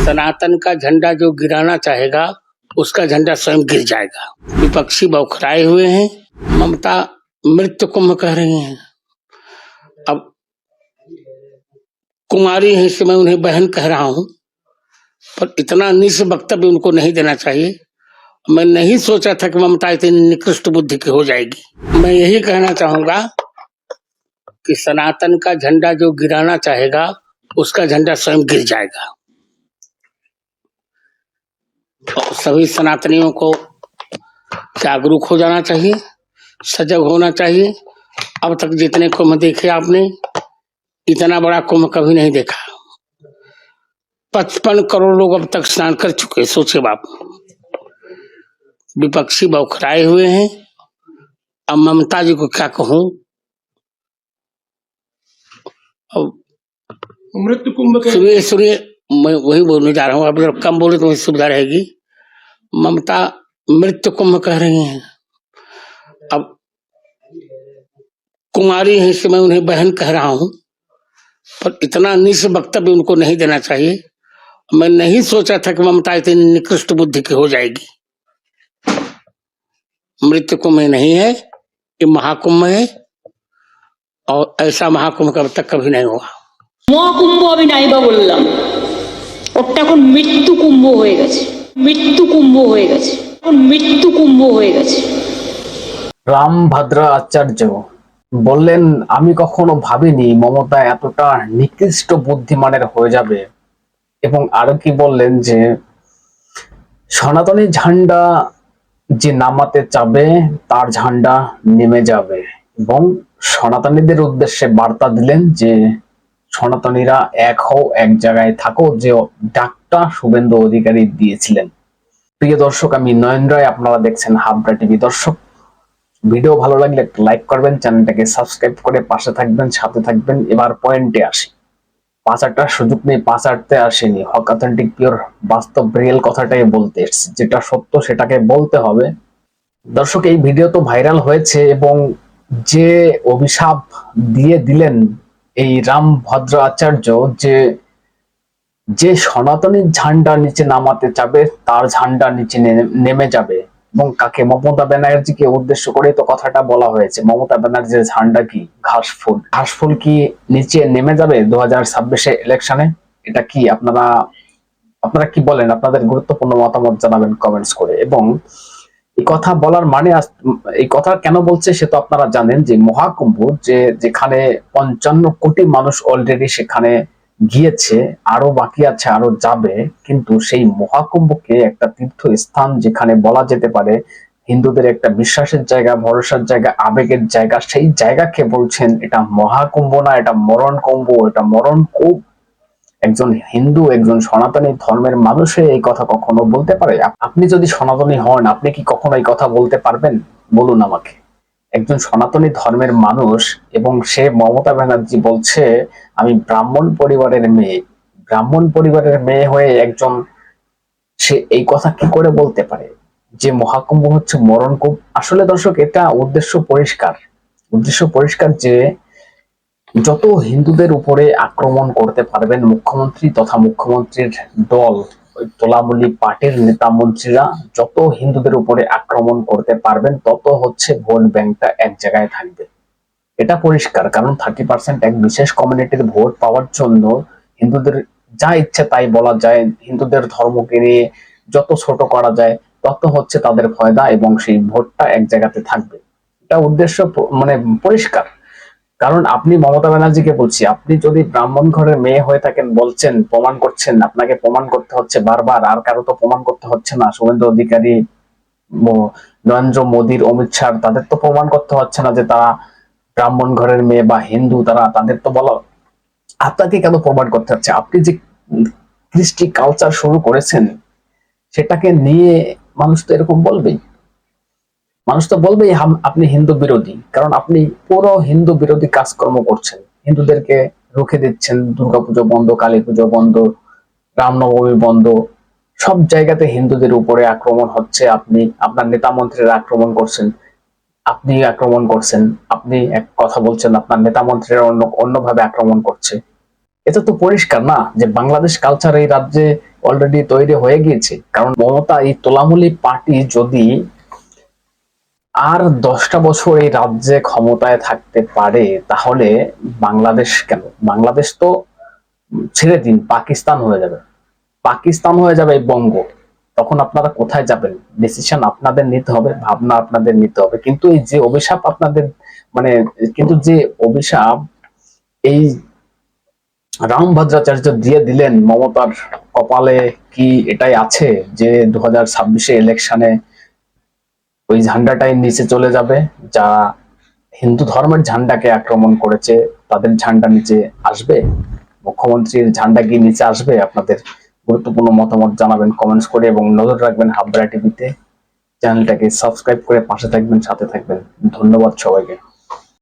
सनातन का झंडा जो गिराना चाहेगा उसका झंडा स्वयं गिर जाएगा। विपक्षी बौखलाए हुए हैं। ममता मृत्यु कुंभ कह रही हैं। अब कुमारी है इससे मैं उन्हें बहन कह रहा हूं, पर इतना नीच वक्तव्य उनको नहीं देना चाहिए। मैं नहीं सोचा था कि ममता इतनी निकृष्ट बुद्धि की हो जाएगी। मैं यही कहना चाहूंगा कि सनातन का झंडा जो गिराना चाहेगा उसका झंडा स्वयं गिर जाएगा। और सभी सनातनियों को जागरूक हो जाना चाहिए, सजग होना चाहिए। अब तक जितने कुंभ देखे आपने, इतना बड़ा कुंभ कभी नहीं देखा। 55 करोड़ लोग अब तक स्नान कर चुके। सोचे बाप, विपक्षी बौखलाए हुए हैं। अब ममता जी को क्या कहूं। मृत्यु कुंभ सुनिए, मैं वही बोलने जा रहा हूँ। अब जब कम बोले तो वही सुविधा रहेगी। ममता मृत्यु कुंभ कह रही हैं। अब कुमारी है इससे मैं उन्हें बहन कह रहा हूं, पर इतना नीच वक्तव्य उनको नहीं देना चाहिए। मैं नहीं सोचा था कि ममता इतनी निकृष्ट बुद्धि की हो जाएगी। मृत्यु कुंभ नहीं है, ये महाकुंभ है, और ऐसा महाकुंभ अब तक कभी नहीं हुआ। মহাকুম্ভ আমি নাইবা বললাম, ওটা এখন মৃত্যু কুম্ভ হয়ে গেছে। মৃত্যু কুম্ভ হয়ে গেছে, এখন মৃত্যু কুম্ভ হয়ে গেছে। রামভদ্র আচার্য বললেন, আমি কখনো ভাবিনি মমতা এতটা নিকৃষ্ট বুদ্ধিমানের হয়ে যাবে। এবং আরো কি বললেন যে সনাতনী ঝান্ডা যে নামাতে চাবে তার ঝান্ডা নেমে যাবে। এবং সনাতনীদের উদ্দেশ্যে বার্তা দিলেন যে সনাতনীরা এক হও, এক জায়গায় থাকো, যে ডাকটা শুভেন্দু অধিকারী দিয়েছিলেন। প্রিয় দর্শক, আমি নয়ন রায়, আপনারা দেখছেন হাবড়া টিভি। দর্শক, ভিডিও ভালো লাগলে একটা লাইক করবেন, চ্যানেলটাকে সাবস্ক্রাইব করে পাশে থাকবেন, সাথে থাকবেন। এবার পয়েন্টে আসি। পাঁচাটার সুযোগ নেই, পাঁচাটতে আসেনি। হক অথেন্টিক পিওর বাস্তব রিয়েল কথাটাই বলতে এসেছি। যেটা সত্য সেটাকে বলতে হবে। দর্শক, এই ভিডিও তো ভাইরাল হয়েছে এবং যে অভিশাপ দিয়ে দিলেন এই রামভদ্র আচার্য, যে সনাতনী ঝান্ডা নিচে নামাতে চাবে তার ঝান্ডা নিচে নেমে যাবে। এবং কাকে? মমতা ব্যানার্জিকে উদ্দেশ্য করে তো কথাটা বলা হয়েছে। মমতা ব্যানার্জির ঝান্ডা কি? ঘাসফুল। ঘাসফুল কি নিচে নেমে যাবে 2026 ইলেকশনে? এটা কি আপনারা কি বলেন? আপনাদের গুরুত্বপূর্ণ মতামত জানাবেন কমেন্টস করে। এবং এই কথা বলার মানে, এই কথা কেন বলছে সে তো আপনারা জানেন, যে মহাকুম্ভ, যেখানে 55 কোটি মানুষ অলরেডি সেখানে গিয়েছে, আরো বাকি আছে, আরো যাবে। কিন্তু সেই মহাকুম্ভকে একটা তীর্থস্থান, যেখানে বলা যেতে পারে হিন্দুদের একটা বিশ্বাসের জায়গা, ভরসার জায়গা, আবেগের জায়গা, সেই জায়গাকে বলছেন এটা মহাকুম্ভ না, এটা মরণ কুম্ভ, এটা মরণ কূপ। একজন হিন্দু, একজন সনাতনী ধর্মের মানুষে এই কথা কখনো বলতে পারে? আপনি যদি সনাতনী হন, আপনি কি কখনো এই কথা বলতে পারবেন? বলুন আমাকে। একজন সনাতনী ধর্মের মানুষ, এবং সে মমতা ব্যানার্জি বলছে আমি ব্রাহ্মণ পরিবারের মেয়ে। ব্রাহ্মণ পরিবারের মেয়ে হয়ে একজন, সে এই কথা কি করে বলতে পারে যে মহাকুম্ভ হচ্ছে মরণকূপ? আসলে দর্শক, এটা উদ্দেশ্য পরিষ্কার যে যত হিন্দুদের উপরে আক্রমণ করতে পারবেন মুখ্যমন্ত্রী তথা মুখ্যমন্ত্রীর দল, ওই তোলামুলি পার্টির নেতা মন্ত্রীরা যত হিন্দুদের উপরে আক্রমণ করতে পারবেন, তত হচ্ছে ভোট ব্যাংকটা এক জায়গায় থাকবে। এটা পরিষ্কার। কারণ 30% এক বিশেষ কমিউনিটির ভোট পাওয়ার জন্য হিন্দুদের যা ইচ্ছে তাই বলা যায়, হিন্দুদের ধর্মকে নিয়ে যত ছোট করা যায় তত হচ্ছে তাদের ফায়দা, এবং সেই ভোটটা এক জায়গাতে থাকবে। এটা উদ্দেশ্য মানে পরিষ্কার। কারণ আপনি মমতা ব্যানার্জিকে বলছি, আপনি যদি ব্রাহ্মণ ঘরের মেয়ে হয়ে থাকেন, বলছেন, প্রমাণ করছেন, আপনাকে প্রমাণ করতে হচ্ছে বারবার, আর কারো তো প্রমাণ করতে হচ্ছে না। শুভেন্দু অধিকারী, নরেন্দ্র মোদীর, অমিত শাহ, তাদের তো প্রমাণ করতে হচ্ছে না যে তারা ব্রাহ্মণ ঘরের মেয়ে বা হিন্দু। তাদের তো বলা, আপনাকে কেন প্রমাণ করতে হচ্ছে? আপনি যে কৃষ্টি কালচার শুরু করেছেন সেটাকে নিয়ে মানুষ তো এরকম বলবেই। মানুষ তো বলবেই আপনি হিন্দু বিরোধী, কারণ আপনি পুরো হিন্দু বিরোধী কাজকর্ম করছেন। হিন্দুদেরকে রুখে দিচ্ছেন, দুর্গাপুজো বন্ধ, কালী পুজো বন্ধ, রামনবমী বন্ধ, সব জায়গাতে হিন্দুদের উপরে আক্রমণ হচ্ছে। আপনি আপনার নেতা মন্ত্রীরা আক্রমণ করছেন, আপনি এক কথা বলছেন, আপনার নেতা মন্ত্রীরা অন্যভাবে আক্রমণ করছে। এটা তো পরিষ্কার না যে বাংলাদেশ কালচার এই রাজ্যে অলরেডি তৈরি হয়ে গিয়েছে। কারণ মমতা এই তোলামুলি পার্টি যদি আর 10টা বছর এই রাজ্যে ক্ষমতায় থাকতে পারে, তাহলে বাংলাদেশ কেন, বাংলাদেশ তো ছেড়ে দিন, পাকিস্তান হয়ে যাবে, পাকিস্তান হয়ে যাবে এই বঙ্গ। তখন আপনারা কোথায় যাবেন? ডিসিশন আপনাদের নিতে হবে, ভাবনা আপনাদের নিতে হবে। কিন্তু এই যে অভিশাপ আপনাদের, মানে কিন্তু যে অভিশাপ এই রাম ভদ্রাচার্য দিয়ে দিলেন, মমতার কপালে কি এটাই আছে যে 2026-এ ইলেকশনে ওই ঝান্ডাটাই নিচে চলে যাবে? যারা হিন্দু ধর্মের ঝান্ডাকে আক্রমণ করেছে তাদের ঝান্ডা নিচে আসবে? মুখ্যমন্ত্রীর ঝান্ডা কি নিচে আসবে? আপনাদের গুরুত্বপূর্ণ মতামত জানাবেন কমেন্টস করে, এবং নজর রাখবেন হাবড়া টিভিতে। চ্যানেলটাকে সাবস্ক্রাইব করে পাশে থাকবেন, সাথে থাকবেন। ধন্যবাদ সবাইকে।